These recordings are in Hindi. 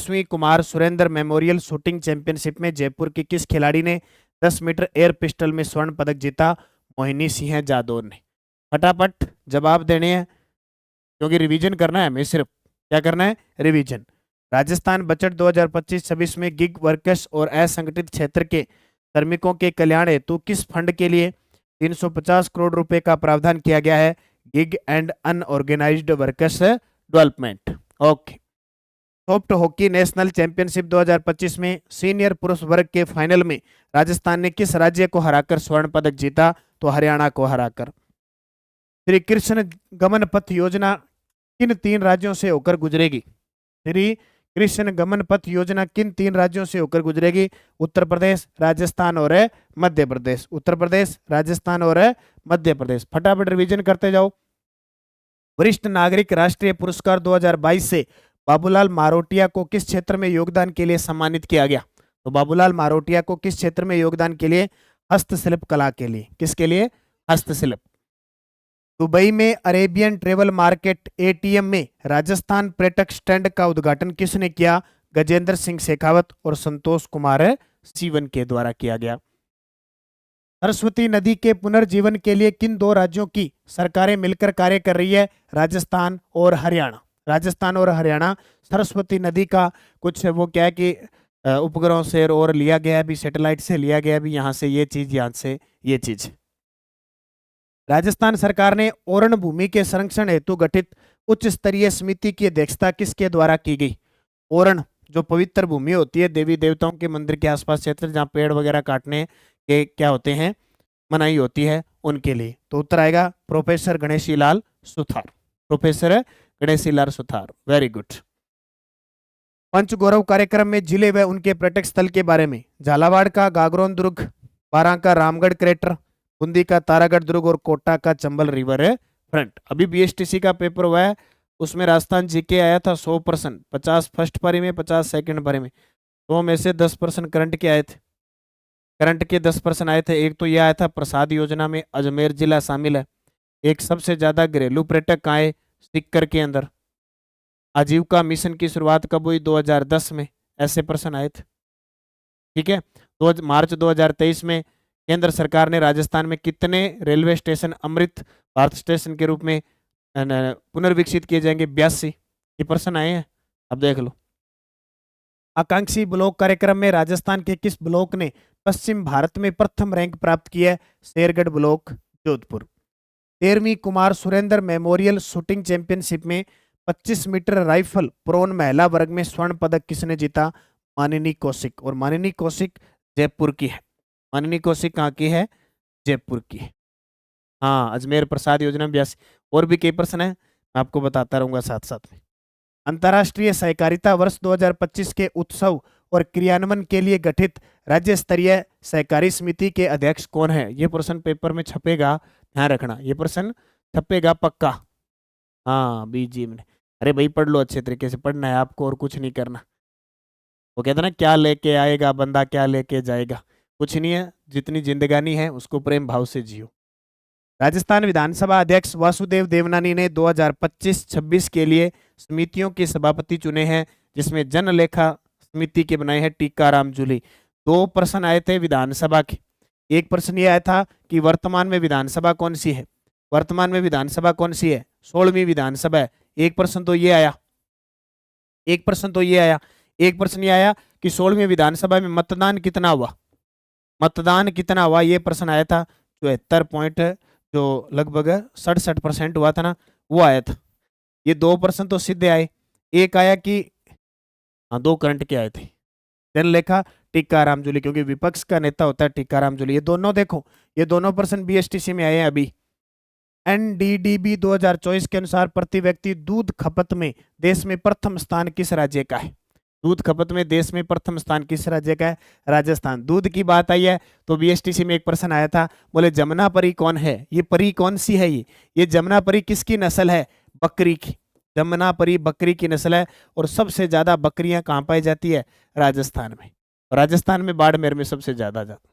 25वीं Kumar Surendra memorial shooting championship में जयपुर की किस खिलाड़ी ने 10 मीटर एयर पिस्टल में स्वर्ण पदक जीता? मोहिनी सिंह जादौर ने। फटाफट जवाब देने हैं क्योंकि रिवीजन करना है हमें, सिर्फ क्या करना है, रिवीजन। राजस्थान बजट 2025-26 में गिग वर्कर्स और असंगठित क्षेत्र के कार्मिकों के कल्याण हेतु किस फंड के लिए 350 करोड़ रुपए का प्रावधान किया गया है? Gig and unorganised workers development. Okay. Soft hockey national championship 2025 में सीनियर पुरुष वर्ग के फाइनल में राजस्थान ने किस राज्य को हराकर स्वर्ण पदक जीता? तो हरियाणा को हराकर। श्री कृष्ण गमन पथ योजना किन 3 राज्यों से होकर गुजरेगी? श्री कृष्ण गमन पथ योजना किन 3 राज्यों से होकर गुजरेगी? उत्तर प्रदेश, राजस्थान और मध्य प्रदेश। उत्तर प्रदेश, राजस्थान और मध्य प्रदेश। फटाफट रिवीजन करते जाओ। वरिष्ठ नागरिक राष्ट्रीय पुरस्कार 2022 से बाबूलाल मारोटिया को किस क्षेत्र में योगदान के लिए सम्मानित किया गया? तो बाबूलाल मारोटिया को किस क्षेत्र में योगदान के लिए? हस्तशिल्प कला के लिए। किसके लिए? हस्तशिल्प। दुबई में अरेबियन ट्रेवल मार्केट एटीएम में राजस्थान पर्यटक स्टैंड का उद्घाटन किसने किया? गजेंद्र सिंह शेखावत और संतोष कुमार सीवन के द्वारा किया गया। सरस्वती नदी के पुनर्जीवन के लिए किन 2 राज्यों की सरकारें मिलकर कार्य कर रही है? राजस्थान और हरियाणा। राजस्थान और हरियाणा। सरस्वती नदी का कुछ वो क्या है कि उपग्रहों से और लिया गया भी, सैटेलाइट से लिया गया भी, यहाँ से ये चीज, यहाँ से ये चीज। राजस्थान सरकार ने ओरण भूमि के संरक्षण हेतु गठित उच्च स्तरीय समिति की अध्यक्षता किसके द्वारा की गई? ओरण जो पवित्र भूमि होती है देवी देवताओं के मंदिर के आसपास क्षेत्र जहाँ पेड़ वगैरह काटने के क्या होते हैं, मनाही होती है, उनके लिए। तो उत्तर आएगा professor Ganeshi Lal Suthar. Professor Ganeshi Lal Suthar, very good. पंच गौरव कार्यक्रम में जिले व उनके पर्यटक स्थल के बारे में झालावाड़ का गागरोन दुर्ग, बारां का रामगढ़ क्रेटर, बूंदी का तारागढ़ दुर्ग और कोटा का चंबल रिवर फ्रंट। अभी बीएसटीसी का पेपर हुआ है, उसमें राजस्थान जीके आया था 100%, 50 फर्स्ट पारी में, 50 सेकंड पारी में। 100 में से 10% करंट के आए थे, करंट के 10% आए थे। एक तो यह आया था प्रसाद योजना में अजमेर जिला शामिल है। एक सबसे ज्यादा घरेलू पर्यटक आए सिक्कर के अंदर। आजीविका मिशन की शुरुआत कब हुई? 2010 में, ऐसे प्रश्न आए थे। ठीक है। मार्च 2023 में केंद्र सरकार ने राजस्थान में कितने railway station Amrit Bharat station के रूप में पुनर्विकसित किए जाएंगे? 82। ये प्रश्न आए हैं, अब देख लो। आकांक्षी ब्लॉक कार्यक्रम में राजस्थान के किस ब्लॉक ने पश्चिम भारत में प्रथम रैंक प्राप्त किया है? शेरगढ़ ब्लॉक, जोधपुर। 13वीं Kumar Surendra memorial shooting championship में 25 मीटर राइफल प्रोन महिला वर्ग में स्वर्ण पदक किसने जीता? मानिनी कौशिक। और मानिनी कौशिक जयपुर की है। मानिनी कौशिक कहाँ की है? जयपुर की है। हाँ, अजमेर प्रसाद योजना 82। और भी कई प्रश्न है, आपको बताता रहूंगा साथ साथ में। अंतर्राष्ट्रीय सहकारिता वर्ष 2025 के उत्सव और क्रियान्वयन के लिए गठित राज्य स्तरीय सहकारी समिति के अध्यक्ष कौन है? ये प्रश्न पेपर में छपेगा, ध्यान रखना, ये प्रश्न छपेगा पक्का। हाँ बीजी में। अरे भाई पढ़ लो, अच्छे तरीके से पढ़ना है आपको और कुछ नहीं करना। वो कहते ना, क्या लेके आएगा बंदा क्या लेके जाएगा, कुछ नहीं है, जितनी जिंदगानी है उसको प्रेम भाव से जियो। राजस्थान विधानसभा अध्यक्ष वासुदेव देवनानी ने 2025-26 के लिए समितियों के सभापति चुने हैं, जिसमें जन लेखा समिति के बनाए हैं टीकाराम जूली। 2 प्रश्न आए थे विधानसभा के। एक प्रश्न ये आया था कि वर्तमान में विधानसभा कौन सी है? वर्तमान में विधानसभा कौन सी है? 16वीं विधानसभा है। एक प्रश्न तो ये आया, एक प्रश्न तो ये आया, एक प्रश्न ये आया कि 16वीं विधानसभा में मतदान कितना हुआ? मतदान कितना हुआ, ये प्रश्न आया था। 74 पॉइंट जो लगभग 67% हुआ था ना, वो आया था। ये 2 प्रश्न तो सीधे आए। एक आया कि हाँ, 2 करंट के आए थे, जनलेखा टीकाराम जूली, क्योंकि विपक्ष का नेता होता है टीकाराम जूली। ये दोनों देखो, ये दोनों प्रश्न बीएसटीसी में आए हैं अभी। एनडीडीबी 2024 के अनुसार प्रति व्यक्ति दूध खपत में देश में प्रथम स्थान किस राज्य का है? दूध खपत में देश में प्रथम स्थान किस राज्य का है? राजस्थान। दूध की बात आई है तो बीएसटीसी में एक प्रश्न आया था, बोले जमुना परी कौन है? ये परी कौन सी है? ये जमुना परी किसकी नस्ल है? बकरी की। जमुना परी बकरी की नस्ल है। और सबसे ज्यादा बकरियां कहाँ पाई जाती है? राजस्थान में। राजस्थान में बाड़मेर में सबसे ज्यादा जाता।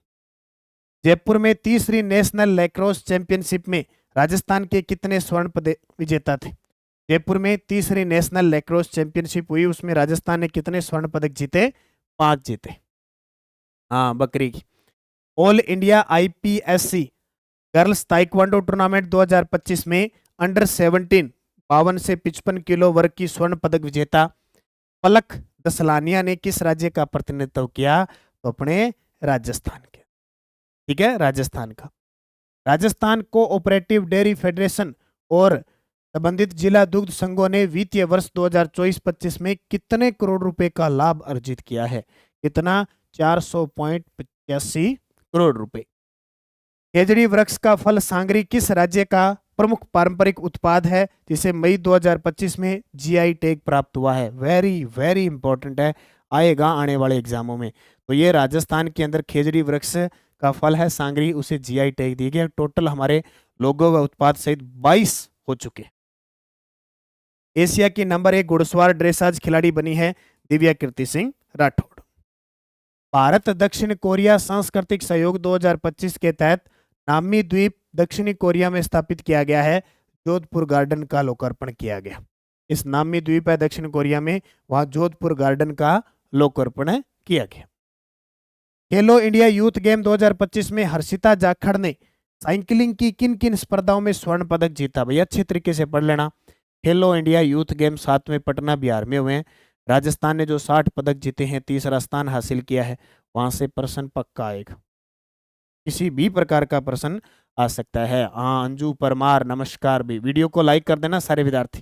जयपुर में 3री नेशनल लैक्रोस चैंपियनशिप में राजस्थान के कितने स्वर्ण पदक विजेता थे? जयपुर में तीसरी नेशनल लैक्रोस चैंपियनशिप हुई, उसमें राजस्थान ने कितने स्वर्ण पदक जीते? 5 जीते। हाँ, बकरी की। All India IPSC girls taekwondo tournament 2025 में अंडर 17 52 से 55 किलो वर्ग की स्वर्ण पदक विजेता पलक दसलानिया ने किस राज्य का प्रतिनिधित्व किया? तो अपने राजस्थान के। ठीक है, राजस्थान का। राजस्थान कोऑपरेटिव डेयरी फेडरेशन और संबंधित जिला दुग्ध संघों ने वित्तीय वर्ष 2024-25 में कितने करोड़ रुपए का लाभ अर्जित किया है? कितना? 400.85 करोड़ रुपए। खेजड़ी वृक्ष का फल सांगरी किस राज्य का प्रमुख पारंपरिक उत्पाद है, जिसे मई 2025 में जीआई टैग प्राप्त हुआ है? वेरी वेरी इंपॉर्टेंट है, आएगा आने वाले एग्जामों में। तो ये राजस्थान के अंदर खेजड़ी वृक्ष का फल है सांगरी, उसे जीआई टैग दिया गया। टोटल हमारे लोगों व उत्पाद सहित 22 हो चुके। एशिया की नंबर 1 घुड़सवार ड्रेसाज खिलाड़ी बनी है दिव्या कीर्ति सिंह राठौड़। भारत दक्षिण कोरिया सांस्कृतिक सहयोग 2025 के तहत नामी द्वीप दक्षिणी कोरिया में स्थापित किया गया है। जोधपुर गार्डन का लोकार्पण किया गया। इस नामी द्वीप है दक्षिण कोरिया में, वहां जोधपुर गार्डन का लोकार्पण किया गया। खेलो इंडिया यूथ गेम 2025 में हर्षिता जाखड़ ने साइकिलिंग की किन किन स्पर्धाओं में स्वर्ण पदक जीता? भाई अच्छे तरीके से पढ़ लेना। खेलो इंडिया यूथ गेम 7वें पटना बिहार में हुए हैं। राजस्थान ने जो 60 पदक जीते हैं, तीसरा स्थान हासिल किया है। वहां से प्रश्न पक्का आएगा, किसी भी प्रकार का प्रश्न आ सकता है। हाँ, अंजू परमार नमस्कार। भी वीडियो को लाइक कर देना सारे विद्यार्थी।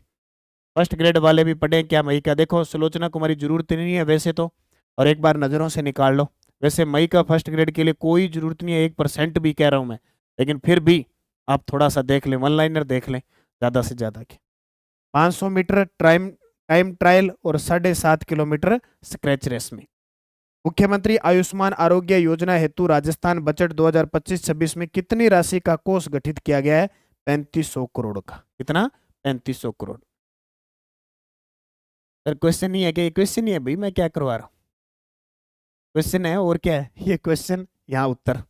फर्स्ट ग्रेड वाले भी पढ़े क्या मई का? देखो सुलोचना कुमारी जरूरत नहीं है वैसे तो, और एक बार नजरों से निकाल लो। वैसे मई का फर्स्ट ग्रेड के लिए कोई जरूरत नहीं है, 1% भी कह रहा हूं मैं, लेकिन फिर भी आप थोड़ा सा देख लें, वन लाइनर देख लें ज्यादा से ज्यादा के। 500 मीटर टाइम ट्रायल और 7.5 किलोमीटर स्क्रैच रेस में। मुख्यमंत्री आयुष्मान आरोग्य योजना हेतु राजस्थान बजट 2025-26 में कितनी राशि का कोष गठित किया गया है? 3500 करोड़ का। कितना? 3500 करोड़। सर क्वेश्चन नहीं है क्या? ये क्वेश्चन नहीं है भाई, मैं क्या करवा रहा हूँ, क्वेश्चन है और क्या है ये क्वेश्चन, यहाँ उत्तर।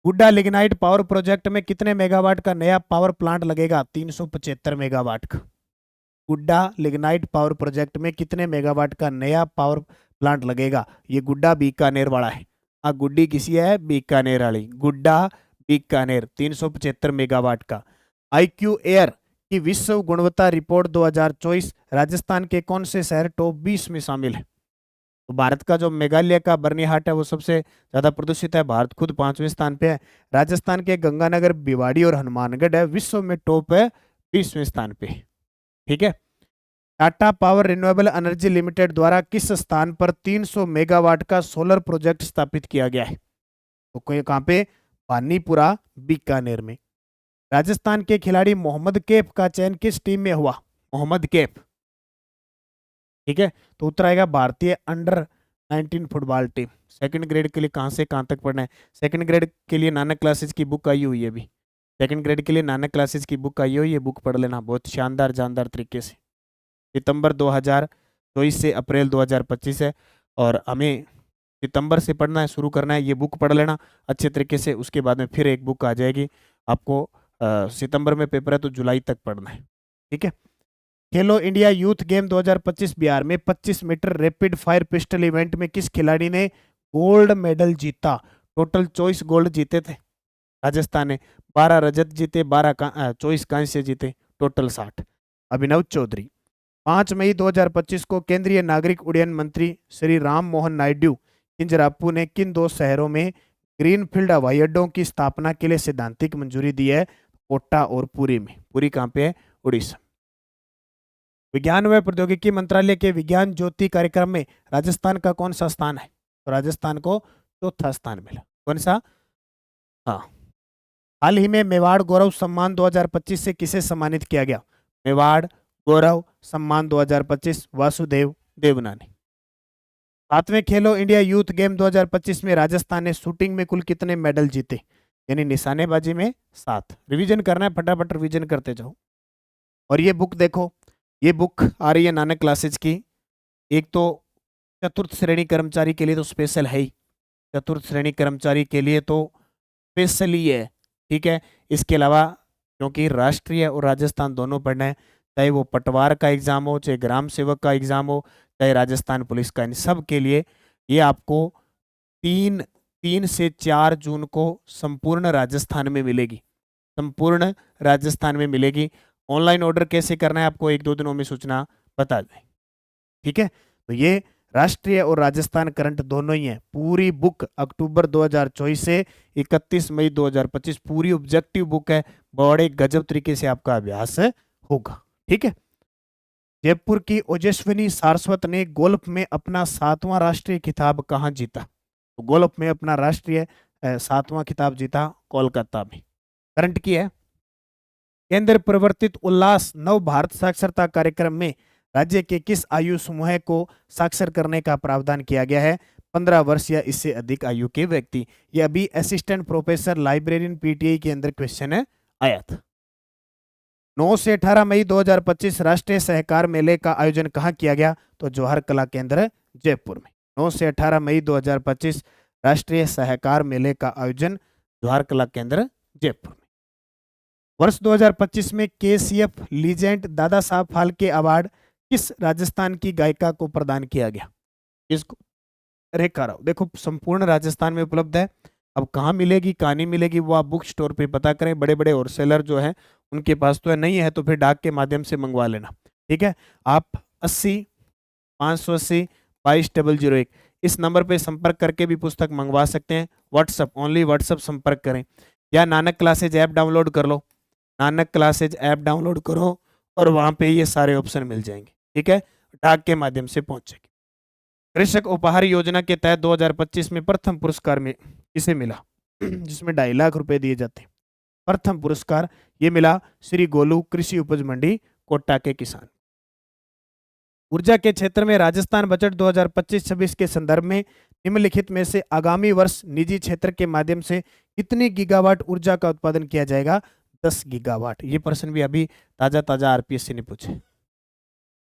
गुड्डा लिग्नाइट पावर प्रोजेक्ट में कितने मेगावाट का नया पावर प्लांट लगेगा? 375 मेगावाट का। गुड्डा लिग्नाइट पावर प्रोजेक्ट में कितने मेगावाट का नया पावर प्लांट लगेगा? ये गुड्डा बीकानेर वाला है। गुड्डी किसी है? बीकानेर वाली। गुड्डा बीकानेर 375 मेगावाट का। IQ एयर की विश्व गुणवत्ता रिपोर्ट 2024 राजस्थान के कौन से शहर टॉप 20 में शामिल है? तो भारत का जो मेघालय का बर्नीहाट है वो सबसे ज्यादा प्रदूषित है, भारत खुद 5वें स्थान पे है। राजस्थान के गंगानगर, भिवाड़ी और हनुमानगढ़ है विश्व में टॉप है 20वें स्थान पे। ठीक है। Tata power renewable energy limited द्वारा किस स्थान पर 300 मेगावाट का सोलर प्रोजेक्ट स्थापित किया गया है? तो कहाँ पे? पानीपुरा बीकानेर में। राजस्थान के खिलाड़ी मोहम्मद कैफ का चयन किस टीम में हुआ? मोहम्मद कैफ। ठीक है, तो उत्तर आएगा भारतीय under-19 football team. Second grade के लिए कहां से कहां तक पढ़ना है? सेकंड ग्रेड के लिए नानक क्लासेस की बुक आई हुई है अभी। सेकंड ग्रेड के लिए नानक क्लासेस की बुक आई हुई है, बुक पढ़ लेना बहुत शानदार जानदार तरीके से। सितंबर 2024 से अप्रैल 2025 है, और हमें सितंबर से पढ़ना है, शुरू करना है। ये बुक पढ़ लेना अच्छे तरीके से, उसके बाद में फिर एक बुक आ जाएगी आपको। सितंबर में पेपर है तो जुलाई तक पढ़ना है। ठीक है। खेलो इंडिया यूथ गेम 2025 बिहार में 25 metre rapid fire pistol event में किस खिलाड़ी ने गोल्ड मेडल जीता? टोटल 24 गोल्ड जीते थे राजस्थान ने, 12 रजत जीते, 24 कांस्य जीते, टोटल 60। अभिनव चौधरी। 5 मई 2025 को केंद्रीय नागरिक उड्डयन मंत्री श्री राम मोहन नायडू किंजरापू ने किन 2 शहरों में ग्रीनफील्ड हवाई अड्डों की स्थापना के लिए सैद्धांतिक मंजूरी दी है? कोटा और पुरी में। पुरी कहाँ पे है? उड़ीसा। विज्ञान व प्रौद्योगिकी मंत्रालय के विज्ञान ज्योति कार्यक्रम में राजस्थान का कौन सा स्थान है? तो राजस्थान को 4था स्थान मिला। कौन सा? हाँ। हाल ही में मेवाड़ गौरव सम्मान 2025 से किसे सम्मानित किया गया? मेवाड़ गौरव सम्मान 2025 वासुदेव देवनानी। 7वें खेलो इंडिया यूथ गेम 2025 में राजस्थान ने शूटिंग में कुल कितने मेडल जीते? यानी निशानेबाजी में 7। रिवीजन करना है, फटाफट रिवीजन करते जाओ। और ये बुक देखो, ये बुक आ रही है नानक क्लासेज की। एक तो चतुर्थ श्रेणी कर्मचारी के लिए तो स्पेशल है ही, चतुर्थ श्रेणी कर्मचारी के लिए तो स्पेशल ही है। ठीक है। इसके अलावा क्योंकि राष्ट्रीय और राजस्थान दोनों पढ़ना है, चाहे वो पटवार का एग्जाम हो, चाहे ग्राम सेवक का एग्जाम हो, चाहे राजस्थान पुलिस का, इन सब के लिए ये आपको 3 से 4 जून को संपूर्ण राजस्थान में मिलेगी, संपूर्ण राजस्थान में मिलेगी। ऑनलाइन ऑर्डर कैसे करना है आपको 1-2 दिनों में सूचना बता दें। ठीक है, तो ये राष्ट्रीय और राजस्थान करंट दोनों ही है। पूरी बुक अक्टूबर 2024 से 31 मई 2025 पूरी ऑब्जेक्टिव बुक है, बड़े गजब तरीके से आपका अभ्यास होगा। ठीक है, जयपुर की ओजस्विनी सारस्वत ने गोल्फ में अपना 7वां राष्ट्रीय खिताब कहाँ जीता? तो गोल्फ में अपना राष्ट्रीय 7वां खिताब जीता कोलकाता में। करंट की है, केंद्र प्रवर्तित उल्लास नव भारत साक्षरता कार्यक्रम में राज्य के किस आयु समूह को साक्षर करने का प्रावधान किया गया है? 15 वर्ष या इससे अधिक आयु के व्यक्ति। ये अभी असिस्टेंट प्रोफेसर लाइब्रेरियन पीटीआई के अंदर क्वेश्चन आया था। 9 से 18 मई 2025 राष्ट्रीय सहकार मेले का आयोजन कहाँ किया गया? तो जवाहर कला केंद्र जयपुर में। 9 से 18 मई 2025 राष्ट्रीय सहकार मेले का आयोजन जवाहर कला केंद्र जयपुर में। वर्ष 2025 में KCF legend Dada Saheb Phalke award किस राजस्थान की गायिका को प्रदान किया गया? इसको रेखा राव। देखो संपूर्ण राजस्थान में उपलब्ध है, अब कहाँ मिलेगी कहाँ नहीं मिलेगी वो आप बुक स्टोर पे पता करें। बड़े बड़े होलसेलर जो है उनके पास तो है, नहीं है तो फिर डाक के माध्यम से मंगवा लेना। ठीक है, आप 80 580 22 001 इस नंबर पे संपर्क करके भी पुस्तक मंगवा सकते हैं। व्हाट्सअप, ओनली व्हाट्सअप संपर्क करें, या नानक क्लासेज ऐप डाउनलोड कर लो। नानक क्लासेज ऐप डाउनलोड करो और वहां पे ये सारे ऑप्शन मिल जाएंगे। ठीक है, डाक के माध्यम से पहुंचेगी। कृषक उपहार योजना के तहत 2025 में प्रथम पुरस्कार में किसे मिला? जिसमें 2.5 लाख रुपए दिए जाते हैं। प्रथम पुरस्कार ये मिला श्री गोलू कृषि उपज मंडी कोटा के किसान। ऊर्जा के क्षेत्र में राजस्थान बजट 2025-26 के संदर्भ में निम्नलिखित में से आगामी वर्ष निजी क्षेत्र के माध्यम से कितनी गीगावाट ऊर्जा का उत्पादन किया जाएगा? 10 गीगावाट। ये प्रश्न भी अभी ताजा ताजा आरपीएससी ने पूछे।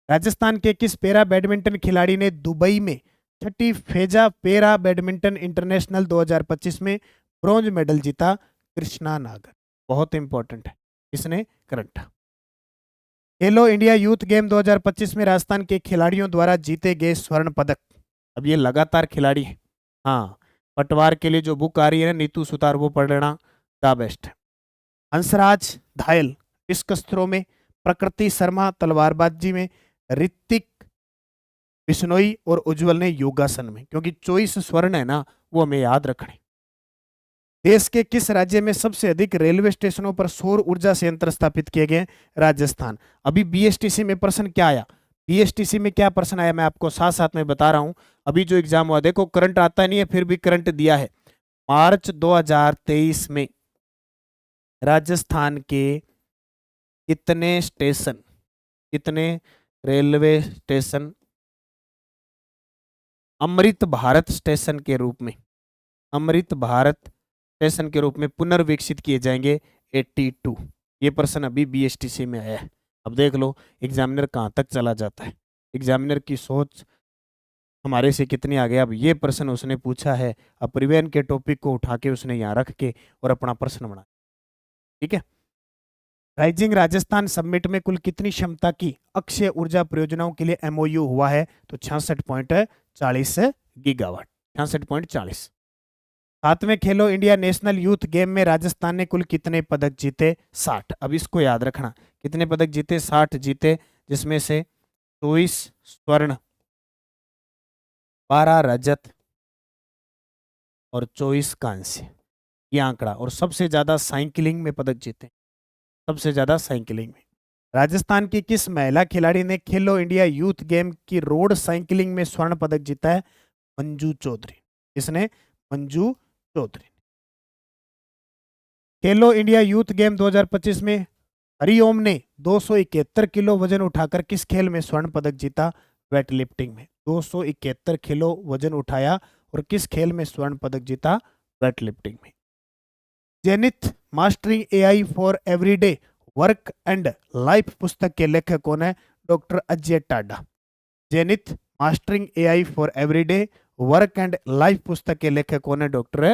राजस्थान के किस पेरा बैडमिंटन खिलाड़ी ने दुबई में 6ठी फेजा पेरा बैडमिंटन इंटरनेशनल 2025 में ब्रॉन्ज मेडल जीता? कृष्णा नागर। बहुत इंपॉर्टेंट है, इसने करंट। खेलो इंडिया यूथ गेम 2025 में राजस्थान के खिलाड़ियों द्वारा जीते गए स्वर्ण पदक। अब ये लगातार खिलाड़ी है। हाँ, पटवार के लिए जो बुक आ रही है ना नीतू सुतार, वो पढ़ लेना, द बेस्ट है। हंसराज घायल डिस्कस थ्रो में, प्रकृति शर्मा तलवारबाजी में, ऋतिक बिश्नोई और उज्जवल ने योगासन में। क्योंकि 24 स्वर्ण है ना, वो हमें याद रखने। देश के किस राज्य में सबसे अधिक रेलवे स्टेशनों पर सौर ऊर्जा संयंत्र स्थापित किए गए? राजस्थान। अभी बीएसटीसी में प्रश्न क्या आया? बीएसटीसी में क्या प्रश्न आया मैं आपको साथ साथ में बता रहा हूं। अभी जो एग्जाम हुआ, देखो करंट आता नहीं है फिर भी करंट दिया है। मार्च 2023 में राजस्थान के कितने स्टेशन, कितने railway station Amrit Bharat station के रूप में, अमृत भारत स्टेशन के रूप में पुनर्विकसित किए जाएंगे? 82। ये प्रश्न अभी बीएसटीसी में आया है। अब देख लो एग्जामिनर कहाँ तक चला जाता है, एग्जामिनर की सोच हमारे से कितनी आगे। अब ये प्रश्न उसने पूछा है, अब परिवहन के टॉपिक को उठा के उसने यहाँ रख के और अपना प्रश्न बना। ठीक है, राइजिंग राजस्थान समिट में कुल कितनी क्षमता की अक्षय ऊर्जा परियोजनाओं के लिए एमओयू हुआ है? तो 66.40 गीगावाट, 66.40। 7वें खेलो इंडिया नेशनल यूथ गेम में राजस्थान ने कुल कितने पदक जीते? 60। अब इसको याद रखना, कितने पदक जीते? 60 जीते, जिसमें से 24 स्वर्ण, 12 रजत और 24 कांस्य, ये आंकड़ा। और सबसे ज्यादा साइकिलिंग में पदक जीते, सबसे ज्यादा साइकिलिंग में। राजस्थान की किस महिला खिलाड़ी ने खेलो इंडिया यूथ गेम की रोड साइकिलिंग में स्वर्ण पदक जीता है? मंजू चौधरी। इसने मंजू चौधरी। खेलो इंडिया यूथ गेम 2025 में हरिओम ने 271 किलो वजन उठाकर किस खेल में स्वर्ण पदक जीता? वेट लिफ्टिंग में। 271 किलो वजन उठाया और किस खेल में स्वर्ण पदक जीता? वेट लिफ्टिंग में। Zenith mastering AI for everyday work and life पुस्तक के लेखक कौन है? Doctor Ajay Tada. Zenith mastering AI for everyday work and life पुस्तक के लेखक कौन है? डॉक्टर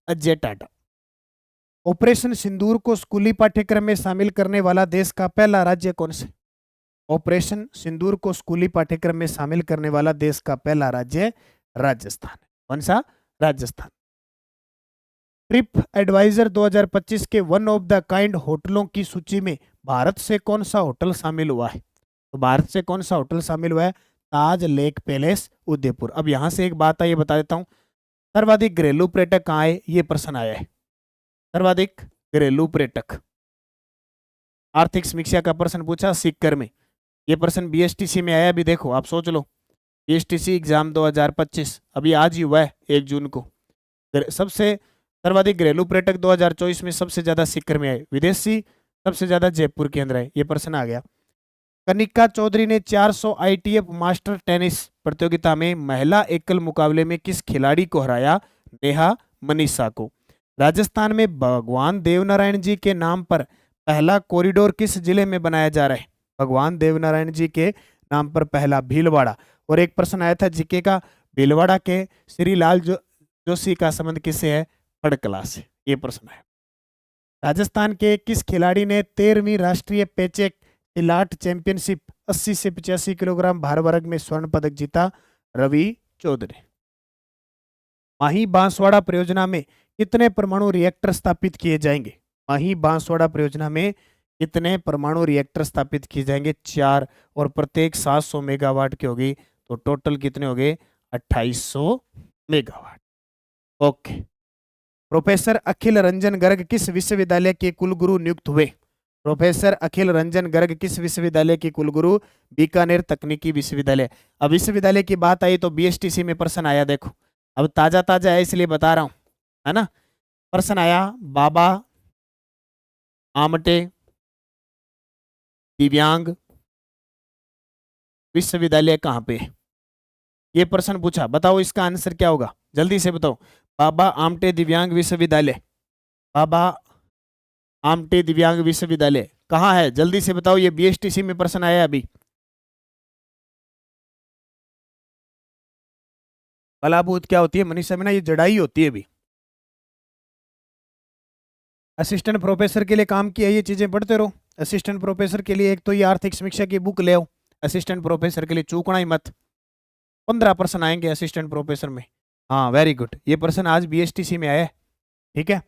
अजय टाडा। ऑपरेशन सिंदूर को स्कूली पाठ्यक्रम में शामिल करने वाला देश का पहला राज्य कौन सा? ऑपरेशन सिंदूर को स्कूली पाठ्यक्रम में शामिल करने वाला देश का पहला राज्य राजस्थान। कौन सा? राजस्थान। ट्रिप एडवाइजर 2025 के वन ऑफ द काइंड होटलों की सूची में भारत से कौन सा होटल शामिल हुआ है? तो भारत से कौन सा होटल शामिल हुआ है? ताज लेक पैलेस उदयपुर। अब यहां से एक बात है, ये बता देता हूं, सर्वाधिक घरेलू पर्यटक कहाँ है? ये प्रश्न आया है, सर्वाधिक घरेलू पर्यटक। आर्थिक समीक्षा का प्रश्न पूछा सीकर में, ये प्रश्न बीएसटीसी में आया। अभी देखो आप सोच लो, बीएसटीसी एग्जाम 2025 अभी आज ही हुआ है 1 जून को। सबसे सर्वाधिक घरेलू पर्यटक 2024 में सबसे ज्यादा सीकर में आए, विदेशी सबसे ज्यादा जयपुर के अंदर है। ये प्रश्न आ गया। कनिका चौधरी ने 400 आईटीएफ मास्टर टेनिस प्रतियोगिता में महिला एकल मुकाबले में किस खिलाड़ी को हराया? नेहा मनीषा को। राजस्थान में भगवान देवनारायण जी के नाम पर पहला कॉरिडोर किस जिले में बनाया जा रहा है? भगवान देवनारायण जी के नाम पर पहला भीलवाड़ा। और एक प्रश्न आया था जीके का, भीलवाड़ा के श्री लाल जोशी का संबंध किससे है? पड़कला से। ये प्रश्न है। राजस्थान के किस खिलाड़ी ने 13वीं राष्ट्रीय पेचेक इलाट चैंपियनशिप 80 से 85 किलोग्राम भार वर्ग में स्वर्ण पदक जीता? रवि चौधरी। माही बांसवाड़ा परियोजना में कितने परमाणु रिएक्टर स्थापित किए जाएंगे? माही बांसवाड़ा परियोजना में कितने परमाणु रिएक्टर स्थापित किए जाएंगे? 4, और प्रत्येक 700 मेगावाट की होगी, तो टोटल कितने हो गए? 2800 मेगावाट। ओके। प्रोफेसर अखिल रंजन गर्ग किस विश्वविद्यालय के कुलगुरु नियुक्त हुए? प्रोफेसर अखिल रंजन गर्ग किस विश्वविद्यालय के कुलगुरु? बीकानेर तकनीकी विश्वविद्यालय। अब विश्वविद्यालय की बात आई तो बीएसटीसी में प्रश्न आया, देखो अब ताजा ताजा है इसलिए बता रहा हूं, है ना। प्रश्न आया, बाबा आमटे दिव्यांग विश्वविद्यालय कहां पे? ये प्रश्न पूछा, बताओ इसका आंसर क्या होगा, जल्दी से बताओ। बाबा आमटे दिव्यांग विश्वविद्यालय, बाबा आमटे दिव्यांग विश्वविद्यालय कहाँ है? जल्दी से बताओ, ये बीएसटीसी में प्रश्न आया अभी। कलाबूत क्या होती है मनीषा मीना? ये जड़ाई होती है। अभी असिस्टेंट प्रोफेसर के लिए काम किया, ये चीजें पढ़ते रहो। असिस्टेंट प्रोफेसर के लिए एक तो ये आर्थिक समीक्षा की बुक ले आओ, असिस्टेंट प्रोफेसर के लिए चूकना ही मत। 15 प्रश्न आएंगे असिस्टेंट प्रोफेसर में। हाँ वेरी गुड, ये प्रश्न आज बीएसटीसी में आया है, ठीक है।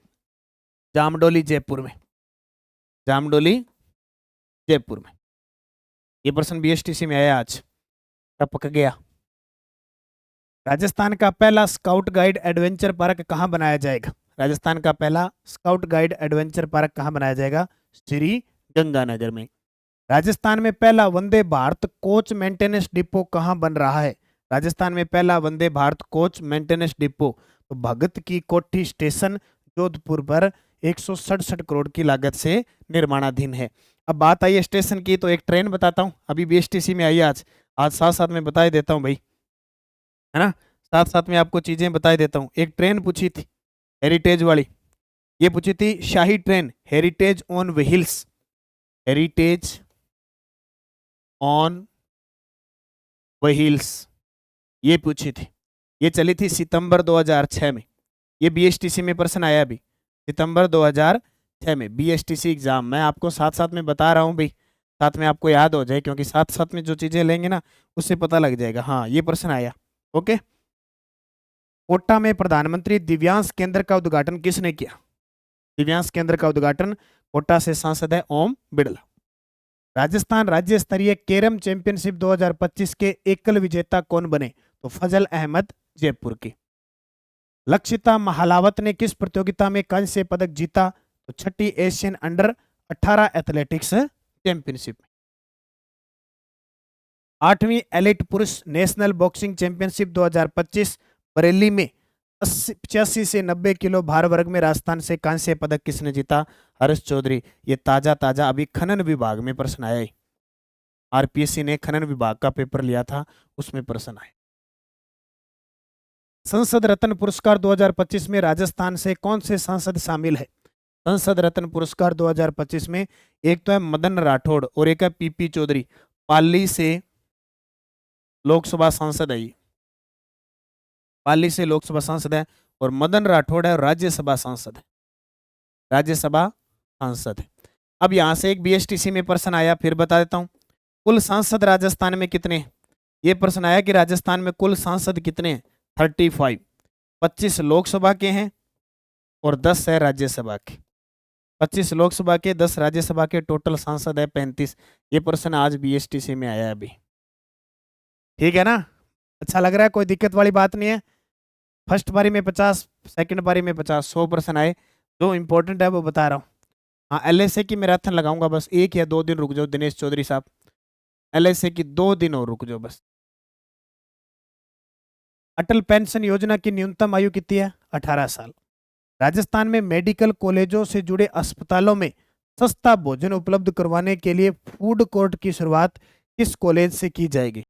जामडोली जयपुर में, जामडोली जयपुर में ये प्रश्न बीएसटीसी में आया आज, टपक गया। राजस्थान का पहला स्काउट गाइड एडवेंचर पार्क कहाँ बनाया जाएगा? राजस्थान का पहला स्काउट गाइड एडवेंचर पार्क कहाँ बनाया जाएगा? श्री गंगानगर में। राजस्थान में पहला Vande Bharat coach maintenance depot कहाँ बन रहा है? राजस्थान में पहला Vande Bharat coach maintenance depot तो भगत की कोठी स्टेशन जोधपुर पर 167 करोड़ की लागत से निर्माणाधीन है। अब बात आई है स्टेशन की, तो एक ट्रेन बताता हूँ, अभी बीएसटीसी में आई आज साथ साथ में बता देता हूँ भाई, है ना, साथ साथ में आपको चीजें बता देता हूँ। एक ट्रेन पूछी थी हेरिटेज वाली, ये पूछी थी शाही train heritage on wheels, heritage on wheels, ये पूछी थी। ये चली थी सितंबर 2006 में, ये बीएसटीसी में प्रश्न आया अभी सितंबर 2006 में बीएसटीसी एग्जाम। मैं आपको साथ साथ में बता रहा हूँ भाई, साथ में आपको याद हो जाए, क्योंकि साथ साथ में जो चीजें लेंगे ना उससे पता लग जाएगा। हाँ ये प्रश्न आया। ओके। कोटा में प्रधानमंत्री दिव्यांश केंद्र का उद्घाटन किसने किया? दिव्यांश केंद्र का उद्घाटन कोटा से सांसद है ओम बिड़ला। राजस्थान राज्य स्तरीय कैरम चैंपियनशिप 2025 के एकल विजेता कौन बने? तो फजल अहमद जयपुर की। लक्षिता महालावत ने किस प्रतियोगिता में कांस्य पदक जीता? तो छठी एशियन अंडर 18 एथलेटिक्स चैंपियनशिप। 8वीं एलिट पुरुष नेशनल बॉक्सिंग चैंपियनशिप 2025 बरेली में 85 से 90 किलो भार वर्ग में राजस्थान से कांस्य पदक किसने जीता? हर्ष चौधरी। ये ताजा ताजा अभी खनन विभाग में प्रश्न आया है, आरपीएससी ने खनन विभाग का पेपर लिया था, उसमें प्रश्न आए। संसद रत्न पुरस्कार 2025 में राजस्थान से कौन से सांसद शामिल है? संसद रत्न पुरस्कार 2025 में एक तो है मदन राठौड़ और एक है पीपी चौधरी, पाली से लोकसभा सांसद है, पाली से लोकसभा सांसद है, और मदन राठौड़ है राज्यसभा सांसद है। राज्यसभा सांसद है। अब यहां से एक बीएसटीसी में प्रश्न आया, फिर बता देता हूं। कुल सांसद राजस्थान में कितने हैं? ये प्रश्न आया कि राजस्थान में कुल सांसद कितने हैं? 35। 25 लोकसभा के हैं और 10 है राज्यसभा के। 25 लोकसभा के, 10 राज्यसभा के, टोटल सांसद है 35। ये प्रश्न आज बीएसटीसी में आया है अभी। ठीक है ना? अच्छा लग रहा है, कोई दिक्कत वाली बात नहीं है। फर्स्ट पारी में 50, सेकंड पारी में 50, 100 प्रश्न आए। जो इंपॉर्टेंट है वो बता रहा हूँ। हाँ, एलएसए की मैराथन लगाऊंगा, बस 1 या 2 दिन रुक जाओ दिनेश चौधरी साहब। एलएसए की 2 दिन और रुक जाओ बस। अटल पेंशन योजना की न्यूनतम आयु कितनी है? 18 साल। राजस्थान में मेडिकल कॉलेजों से जुड़े अस्पतालों में सस्ता भोजन उपलब्ध करवाने के लिए फूड कोर्ट की शुरुआत किस कॉलेज से की जाएगी?